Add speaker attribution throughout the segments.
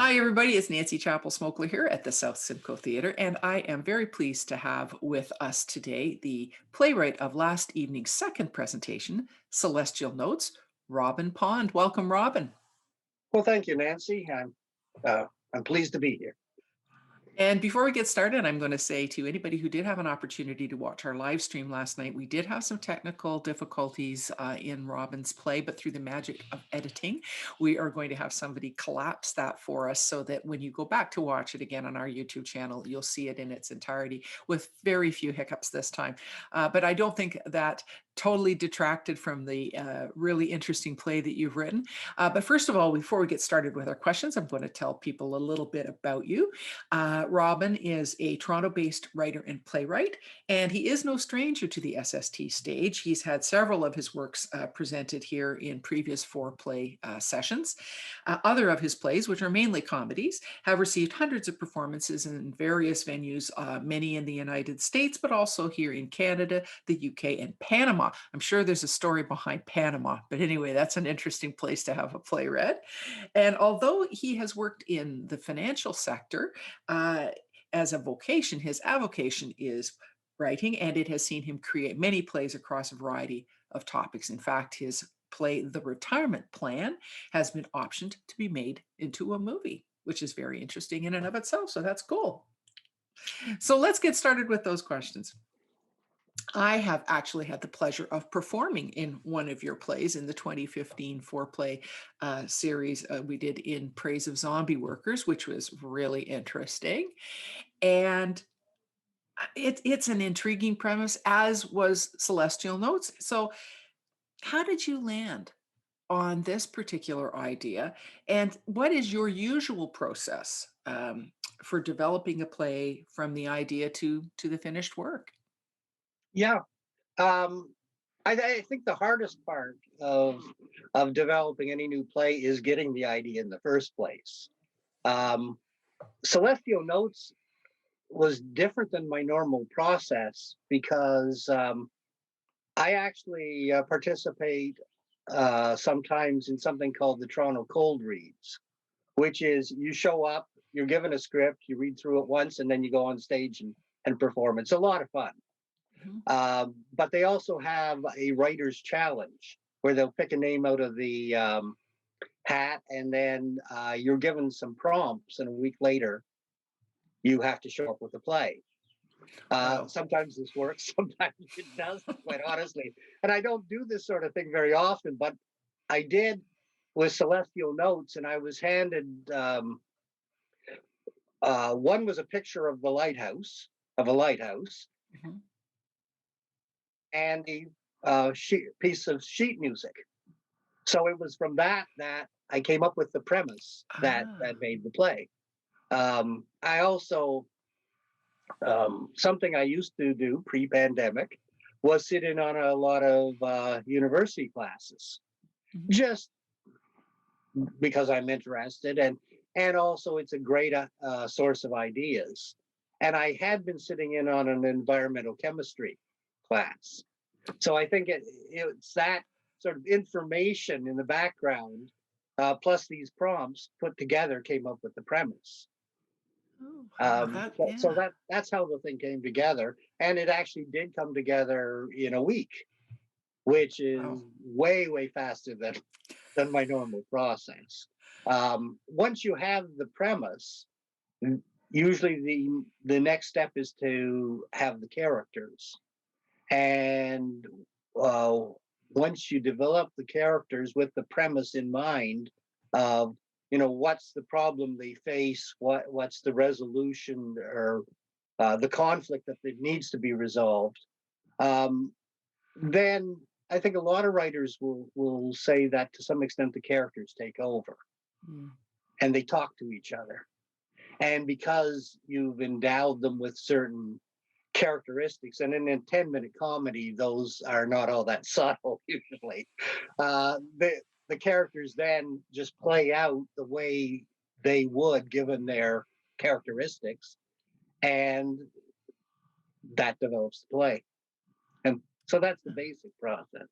Speaker 1: Hi, everybody. It's Nancy Chappell Smokler here at the South Simcoe Theatre, and I am very pleased to have with us today the playwright of last evening's second presentation, Celestial Notes, Robin Pond. Welcome, Robin.
Speaker 2: Well, thank you, Nancy. I'm pleased to be here.
Speaker 1: And before we get started, I'm going to say to anybody who did have an opportunity to watch our live stream last night, we did have some technical difficulties in Robin's play, but through the magic of editing, we are going to have somebody collapse that for us so that when you go back to watch it again on our YouTube channel, you'll see it in its entirety with very few hiccups this time. But I don't think that totally detracted from the really interesting play that you've written. But first of all, before we get started with our questions, I'm going to tell people a little bit about you. Robin is a Toronto-based writer and playwright, and he is no stranger to the SST stage. He's had several of his works presented here in previous four-play sessions. Other of his plays, which are mainly comedies, have received hundreds of performances in various venues, many in the United States, but also here in Canada, the UK, and Panama. I'm sure there's a story behind Panama, but anyway, that's an interesting place to have a play read. And although he has worked in the financial sector, as a vocation, his avocation is writing, and it has seen him create many plays across a variety of topics. In fact, his play, The Retirement Plan, has been optioned to be made into a movie, which is very interesting in and of itself. So that's cool. So let's get started with those questions. I have actually had the pleasure of performing in one of your plays in the 2015 four-play series we did in Praise of Zombie Workers, which was really interesting. And it's an intriguing premise, as was Celestial Notes. So how did you land on this particular idea? And what is your usual process for developing a play from the idea to the finished work?
Speaker 2: Yeah, um, I think the hardest part of developing any new play is getting the idea in the first place. Um, Celestial Notes was different than my normal process because I actually participate sometimes in something called the Toronto Cold Reads, which is you show up, you're given a script, you read through it once, and then you go on stage and perform. It's a lot of fun.
Speaker 1: Mhm.
Speaker 2: But they also have a writer's challenge where they'll pick a name out of the hat, and then you're given some prompts, and a week later, you have to show up with a play.
Speaker 1: Wow.
Speaker 2: Sometimes this works, sometimes it doesn't, quite honestly. And I don't do this sort of thing very often, but I did with Celestial Notes, and I was handed one was a picture of a lighthouse,
Speaker 1: Mhm.
Speaker 2: and a piece of sheet music. So it was from that I came up with the premise that
Speaker 1: Ah.
Speaker 2: made the play. I also something I used to do pre-pandemic was sit in on a lot of university classes,
Speaker 1: Mhm.
Speaker 2: just because I'm interested, and also it's a great source of ideas. And I had been sitting in on an environmental chemistry class, so I think it's that sort of information in the background, plus these prompts put together, came up with the premise.
Speaker 1: Oh, wow,
Speaker 2: So
Speaker 1: yeah.
Speaker 2: that's how the thing came together, and it actually did come together in a week, which is
Speaker 1: Wow.
Speaker 2: way faster than my normal process. Once you have the premise, usually the next step is to have the characters, and uh, once you develop the characters with the premise in mind of what's the problem they face, what's the resolution or the conflict that needs to be resolved, um, then I think a lot of writers will say that to some extent the characters take over
Speaker 1: Mm.
Speaker 2: and they talk to each other. And because you've endowed them with certain characteristics, and in a 10-minute comedy, those are not all that subtle usually. The characters then just play out the way they would given their characteristics, and that develops the play. And so that's the basic process.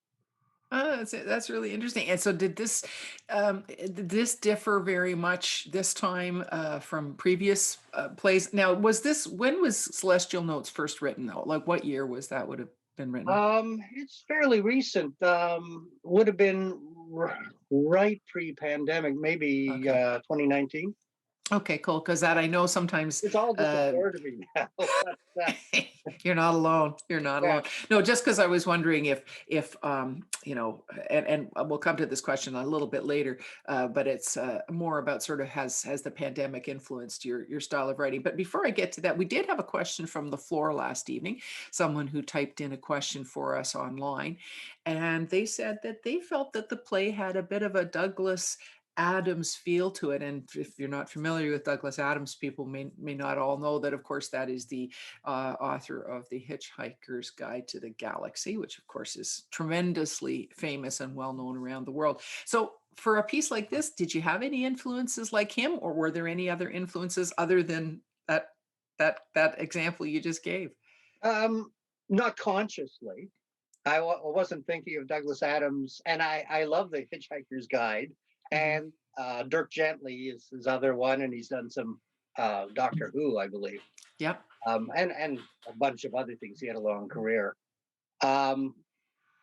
Speaker 1: Oh, that's really interesting. And so did this differ very much this time from previous plays? Now, when was Celestial Notes first written though? Like what year was that would have been written?
Speaker 2: It's fairly recent. Would have been right pre-pandemic, maybe
Speaker 1: Okay.
Speaker 2: 2019.
Speaker 1: Okay, cool. Because that I know sometimes
Speaker 2: It's all just a
Speaker 1: uh,
Speaker 2: blur to me now. But,
Speaker 1: you're not alone. You're not
Speaker 2: yeah.
Speaker 1: alone. No, just because I was wondering if and we'll come to this question a little bit later, but it's more about sort of has the pandemic influenced your style of writing. But before I get to that, we did have a question from the floor last evening. Someone who typed in a question for us online, and they said that they felt that the play had a bit of a Douglas Adams feel to it. And if you're not familiar with Douglas Adams, people may not all know that, of course, that is the author of The Hitchhiker's Guide to the Galaxy, which, of course, is tremendously famous and well known around the world. So, for a piece like this, did you have any influences like him, or were there any other influences other than that example you just gave?
Speaker 2: Um, Not consciously. I wasn't thinking of Douglas Adams, and I love The Hitchhiker's Guide,
Speaker 1: Hmm.
Speaker 2: and Dirk Gently is his other one, and he's done some Doctor Who, I believe,
Speaker 1: Yep.
Speaker 2: and a bunch of other things. He had a long career, um,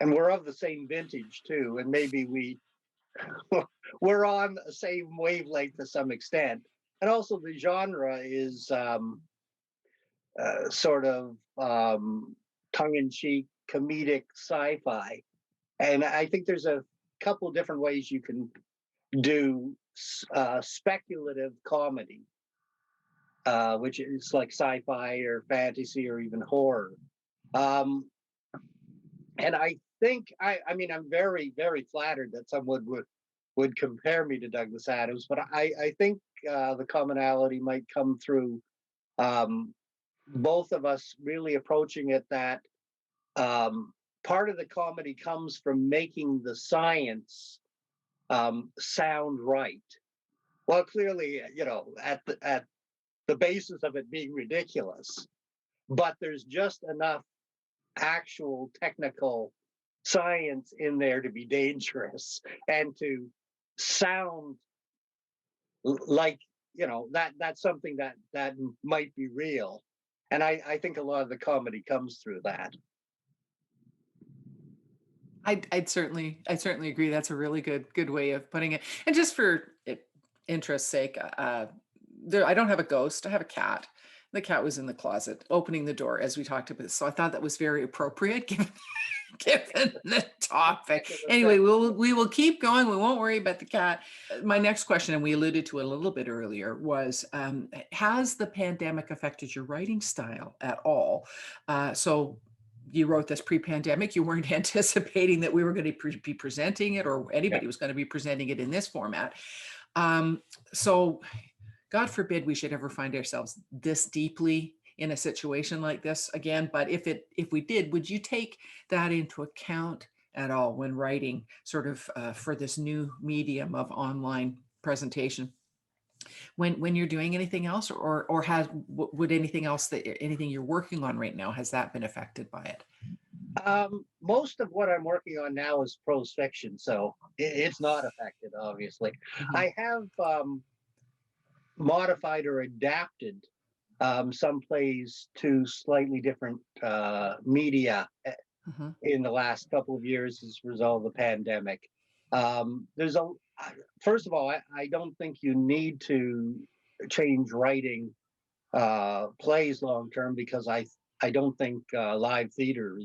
Speaker 2: and we're of the same vintage too, and maybe we're on the same wavelength to some extent. And also, the genre is sort of tongue-in-cheek, comedic sci-fi, and I think there's a couple different ways you can do speculative comedy, which is like sci-fi or fantasy or even horror. Um, and I think I mean I'm very very flattered that someone would compare me to Douglas Adams, but I think the commonality might come through um, both of us really approaching it that um, part of the comedy comes from making the science sound right. Well, clearly, at the basis of it being ridiculous, but there's just enough actual technical science in there to be dangerous and to sound like that's something that might be real. And I think a lot of the comedy comes through that.
Speaker 1: I'd certainly agree. That's a really good way of putting it. And just for interest's sake, I don't have a ghost. I have a cat. The cat was in the closet, opening the door as we talked about this. So I thought that was very appropriate given the topic. Anyway, we will keep going. We won't worry about the cat. My next question, and we alluded to it a little bit earlier, was has the pandemic affected your writing style at all? So you wrote this pre-pandemic. You weren't anticipating that we were going to be presenting it, or
Speaker 2: Yeah.
Speaker 1: anybody was going to be presenting it in this format. Um, so God forbid we should ever find ourselves this deeply in a situation like this again. But if we did, would you take that into account at all when writing, sort of for this new medium of online presentation? When you're doing anything else, or would anything you're working on right now, has that been affected by it?
Speaker 2: Most of what I'm working on now is prose fiction, so it's not affected. Obviously,
Speaker 1: Hmm.
Speaker 2: I have modified or adapted some plays to slightly different media
Speaker 1: Hmm.
Speaker 2: in the last couple of years as a result of the pandemic. There's a First of all, I don't think you need to change writing plays long term because I don't think live theater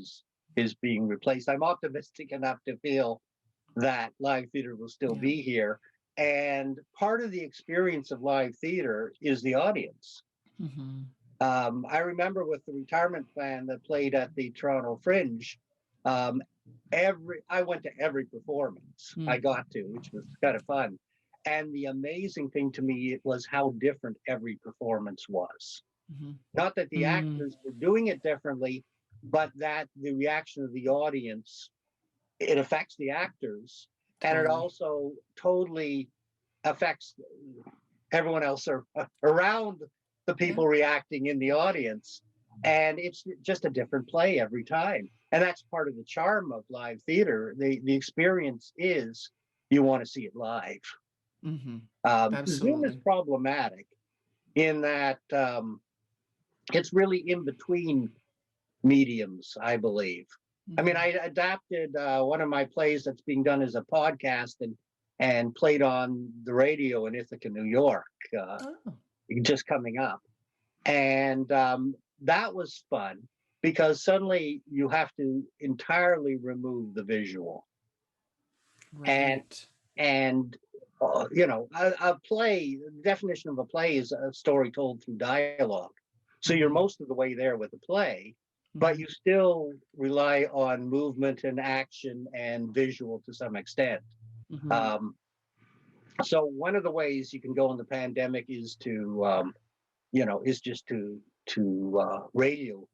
Speaker 2: is being replaced. I'm optimistic enough to feel that live theater will still
Speaker 1: Yeah.
Speaker 2: be here. And part of the experience of live theater is the audience.
Speaker 1: Hmm.
Speaker 2: I remember with the retirement plan that played at the Toronto Fringe, um, every I went to every performance I
Speaker 1: Mm.
Speaker 2: got to, which was kind of fun. And the amazing thing to me it was how different every performance was.
Speaker 1: Hmm.
Speaker 2: Not that the
Speaker 1: Mm.
Speaker 2: actors were doing it differently, but that the reaction of the audience it affects the actors, and it
Speaker 1: Totally.
Speaker 2: also totally affects everyone else around the
Speaker 1: Yeah.
Speaker 2: people reacting in the audience. And it's just a different play every time. And that's part of the charm of live theater. The experience is you want to see it live.
Speaker 1: Hmm.
Speaker 2: Zoom is
Speaker 1: Absolutely.
Speaker 2: problematic in that it's really in between mediums, I believe. I mean,
Speaker 1: Hmm.
Speaker 2: I adapted one of my plays that's being done as a podcast and played on the radio in Ithaca, New York, uh,
Speaker 1: Oh,
Speaker 2: just coming up, and that was fun because suddenly you have to entirely remove the visual and
Speaker 1: right.
Speaker 2: and you know, a play. The definition of a play is a story told through dialogue. So you're
Speaker 1: Hmm.
Speaker 2: most of the way there with the play, but
Speaker 1: Hmm.
Speaker 2: you still rely on movement and action and visual to some extent.
Speaker 1: Hmm.
Speaker 2: Um, so one of the ways you can go in the pandemic is to, is just to radio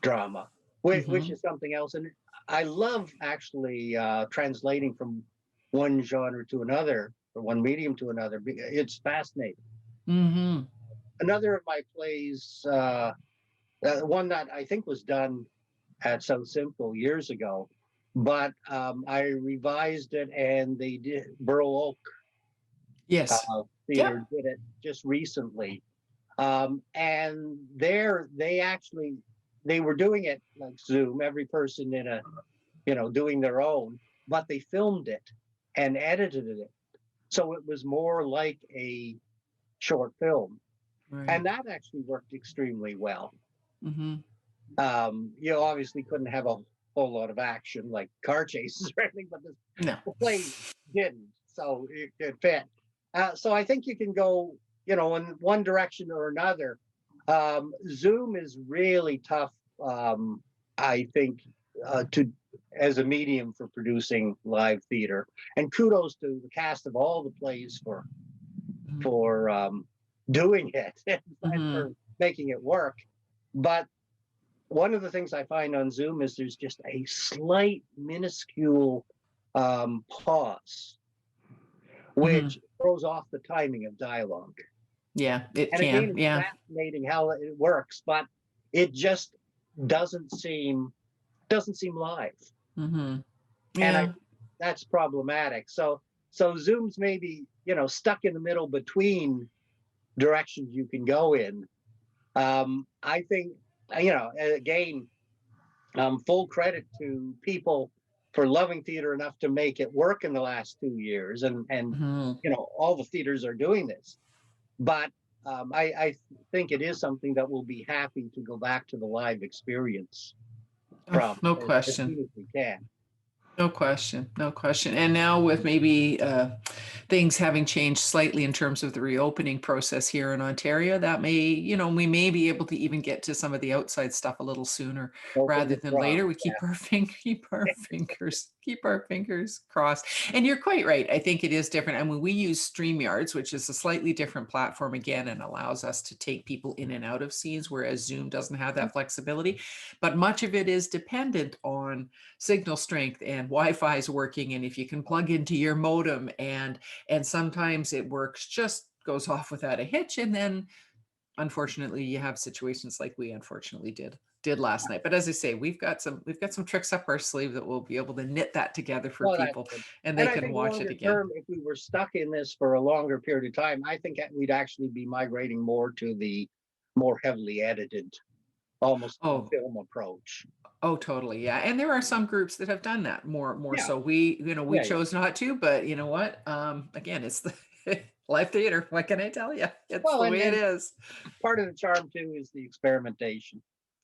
Speaker 2: drama, which
Speaker 1: Hmm.
Speaker 2: is something else. And I love actually translating from one genre to another or one medium to another. It's fascinating.
Speaker 1: Hmm.
Speaker 2: Another of my plays, one that I think was done at South Simcoe years ago, but I revised it and they did. Borough Oak
Speaker 1: Yes. Yep.
Speaker 2: Theater did it just recently, and there they were doing it like Zoom, every person in a doing their own, but they filmed it and edited it, so it was more like a short film, and
Speaker 1: Right.
Speaker 2: that actually worked extremely well.
Speaker 1: Hmm.
Speaker 2: You obviously couldn't have a whole lot of action like car chases or anything, but
Speaker 1: No.
Speaker 2: the play didn't, so it fit. So I think you can go, in one direction or another. Zoom is really tough. I think to as a medium for producing live theater, and kudos to the cast of all the plays for doing it and
Speaker 1: Hmm.
Speaker 2: for making it work. But one of the things I find on Zoom is there's just a slight, minuscule pause,
Speaker 1: Hmm.
Speaker 2: which throws off the timing of dialogue.
Speaker 1: Yeah, it
Speaker 2: And again,
Speaker 1: can.
Speaker 2: it's
Speaker 1: Yeah.
Speaker 2: fascinating how it works, but it just doesn't seem doesn't seem live,
Speaker 1: Hmm.
Speaker 2: and I
Speaker 1: Yeah.
Speaker 2: think that's problematic. So Zoom's maybe stuck in the middle between directions you can go in. I think again, full credit to people for loving theater enough to make it work in the last 2 years, and
Speaker 1: Hmm.
Speaker 2: all the theaters are doing this. But I think it is something that we'll be happy to go back to the live experience
Speaker 1: Oh,
Speaker 2: from
Speaker 1: no
Speaker 2: as
Speaker 1: question.
Speaker 2: soon as we can.
Speaker 1: No question, no question. And now with maybe things having changed slightly in terms of the reopening process here in Ontario, that may, we may be able to even get to some of the outside stuff a little sooner
Speaker 2: No
Speaker 1: rather
Speaker 2: fingers
Speaker 1: than later.
Speaker 2: crossed.
Speaker 1: We keep our fingers crossed. And you're quite right. I think it is different. I mean, we use StreamYards, which is a slightly different platform again, and allows us to take people in and out of scenes, whereas Zoom doesn't have that flexibility. But much of it is dependent on signal strength and Wi-Fi is working, and if you can plug into your modem, and sometimes it works, just goes off without a hitch, and then unfortunately you have situations like we unfortunately did last night. But as I say, we've got some tricks up our sleeve that we'll be able to knit that together for
Speaker 2: Well, that's
Speaker 1: people,
Speaker 2: good.
Speaker 1: and they
Speaker 2: And I
Speaker 1: can
Speaker 2: think
Speaker 1: watch it
Speaker 2: longer
Speaker 1: again.
Speaker 2: term, if we were stuck in this for a longer period of time, I think we'd actually be migrating more to the more heavily edited, almost
Speaker 1: Oh,
Speaker 2: film approach.
Speaker 1: oh, totally. Yeah. And there are some groups that have done that more
Speaker 2: Yeah,
Speaker 1: so. We
Speaker 2: yeah, yeah.
Speaker 1: chose not to, but you know what? Again, it's the live theater. What can I tell you? It's
Speaker 2: Well,
Speaker 1: the
Speaker 2: and
Speaker 1: way it
Speaker 2: and
Speaker 1: is.
Speaker 2: part of the charm too is the experimentation.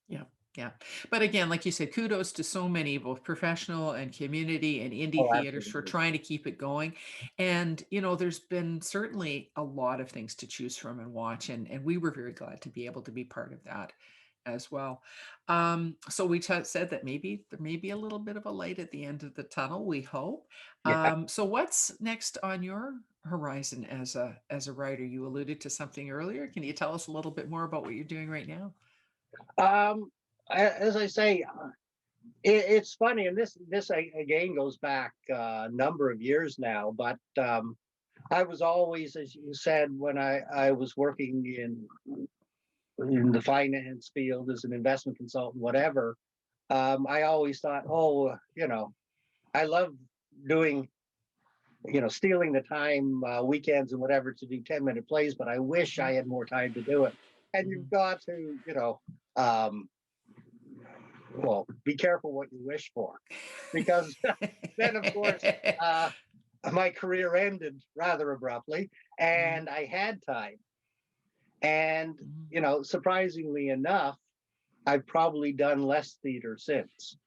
Speaker 1: Yeah. Yeah. But again, like you said, kudos to so many, both professional and community and indie
Speaker 2: Oh,
Speaker 1: theaters for
Speaker 2: absolutely.
Speaker 1: trying to keep it going. And, there's been certainly a lot of things to choose from and watch. And we were very glad to be able to be part of that as well. So we said that maybe there may be a little bit of a light at the end of the tunnel, we hope.
Speaker 2: Yeah.
Speaker 1: So what's next on your horizon as a writer? You alluded to something earlier. Can you tell us a little bit more about what you're doing right now?
Speaker 2: Um, as I say, it's funny, and this again goes back a number of years now. But I was always, as you said, when I was working in the finance field as an investment consultant, whatever. I always thought, oh, I love doing, stealing the time, weekends and whatever, to do 10-minute plays, but I wish I
Speaker 1: Mhm,
Speaker 2: had more time to do it. And you've
Speaker 1: mhm.
Speaker 2: got to, um, well, be careful what you wish for, because then, of course, uh, my career ended rather abruptly,
Speaker 1: Mhm,
Speaker 2: and I had time. And,
Speaker 1: mhm.
Speaker 2: surprisingly enough, I've probably done less theater since.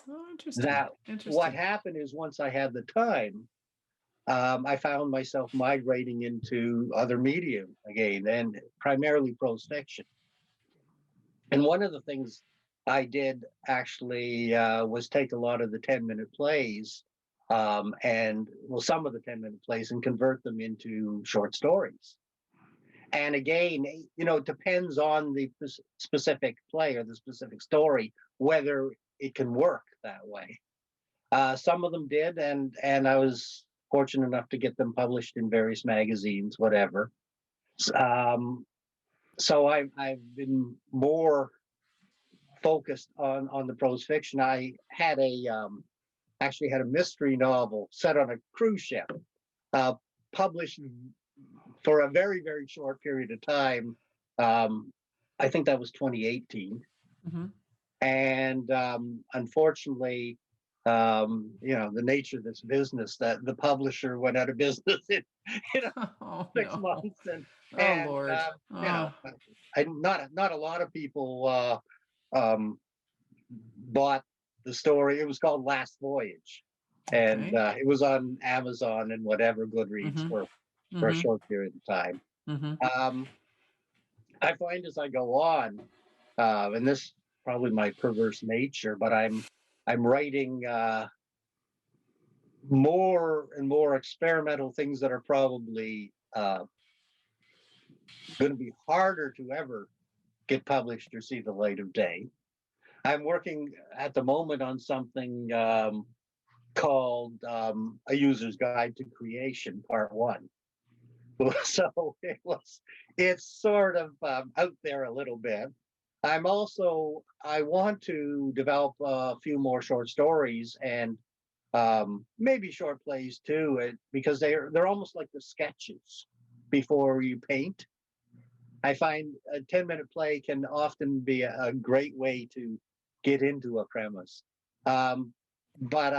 Speaker 1: Oh, interesting,
Speaker 2: That what
Speaker 1: interesting.
Speaker 2: happened is, once I had the time, I found myself migrating into other medium again, and primarily prose fiction. And one of the things I did actually was take a lot of the 10-minute plays, and well, some of the 10-minute plays, and convert them into short stories. And again, it depends on the specific play or the specific story whether it can work that way. Some of them did, and I was fortunate enough to get them published in various magazines, whatever. Um, so I've been more focused on the prose fiction. I had a actually had a mystery novel set on a cruise ship, uh, published for a very, very short period of time. Um, I think that was 2018.
Speaker 1: Mhm.
Speaker 2: And unfortunately, the nature of this business, that the publisher went out of business in, you know,
Speaker 1: Oh,
Speaker 2: 6 months,
Speaker 1: no.
Speaker 2: and
Speaker 1: Oh,
Speaker 2: and
Speaker 1: Lord.
Speaker 2: you know,
Speaker 1: Oh,
Speaker 2: not a lot of people um, bought the story. It was called Last Voyage, and
Speaker 1: okay.
Speaker 2: it was on Amazon and whatever Goodreads
Speaker 1: Mhm,
Speaker 2: for a
Speaker 1: mhm,
Speaker 2: short period of time.
Speaker 1: mhm.
Speaker 2: Um, I find as I go on, and this is probably my perverse nature, but I'm writing more and more experimental things that are probably going to be harder to ever get published or see the light of day. I'm working at the moment on something called A User's Guide to Creation, Part One. So it's sort of out there a little bit. I want to develop a few more short stories, and maybe short plays too, because they're almost like the sketches before you paint. I find a 10-minute play can often be a great way to get into a premise. Um, but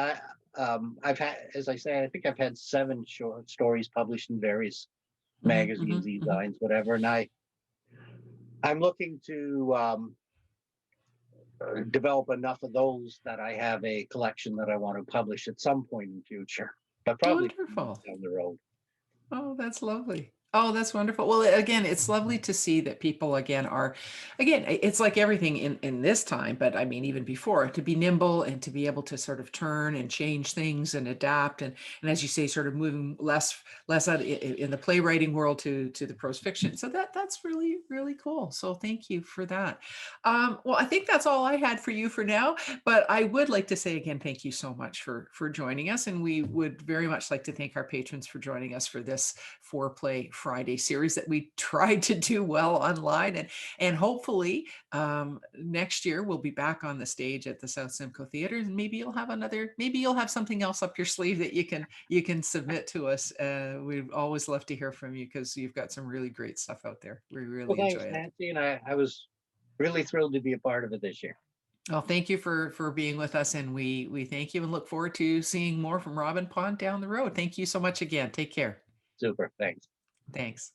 Speaker 2: I've had, as I say, I think I've had 7 short stories published in various
Speaker 1: Mhm,
Speaker 2: magazines,
Speaker 1: mhm, mhm.
Speaker 2: e-zines, whatever. And I'm looking to develop enough of those that I have a collection that I want to publish at some point in the future, but probably
Speaker 1: Wonderful.
Speaker 2: down the road.
Speaker 1: Oh, that's lovely. Oh, that's wonderful. Well, again, it's lovely to see that people again are again, it's like everything in this time, but I mean even before, to be nimble and to be able to sort of turn and change things and adapt and as you say, sort of moving less out in the playwriting world to the prose fiction. So that's really, really cool. So thank you for that. Well, I think that's all I had for you for now. But I would like to say again, thank you so much for joining us, and we would very much like to thank our patrons for joining us for this Foreplay Friday series that we tried to do well online, and hopefully next year we'll be back on the stage at the South Simcoe Theater, and maybe you'll have something else up your sleeve that you can submit to us. We'd always love to hear from you because you've got some really great stuff out there. We
Speaker 2: Well,
Speaker 1: really enjoy
Speaker 2: thanks,
Speaker 1: it.
Speaker 2: Nancy, and I was really thrilled to be a part of it this year.
Speaker 1: Well, thank you for being with us, and we thank you and look forward to seeing more from Robin Pond down the road. Thank you so much again. Take care.
Speaker 2: Super, thanks.
Speaker 1: Thanks.